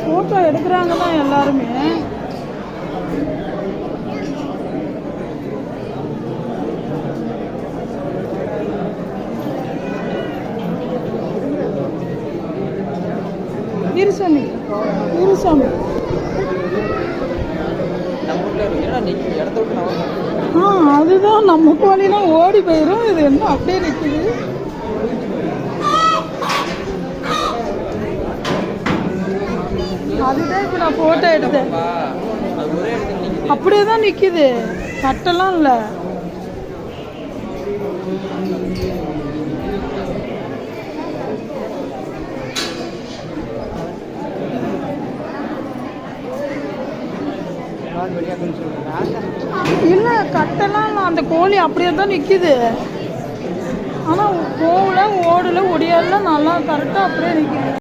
Photo எடுக்கிறாங்க தான் எல்லாருமே. இருசாமி இருசாமி அதுதான் நம்ம கோழினா ஓடி போயிடும். இது என்ன அப்படியே நிற்குது. அதுதான் இப்போ நான் ஃபோட்டோ எடுத்தேன். அப்படியே தான் நிற்கிது, கட்டெல்லாம் இல்லை. இல்லை கட்டெல்லாம் இல்லை, அந்த கோழி அப்படியே தான் நிற்கிது. ஆனால் போகல ஓடல ஒடியாடல நல்லா கரெக்டாக அப்படியே நிற்கிது.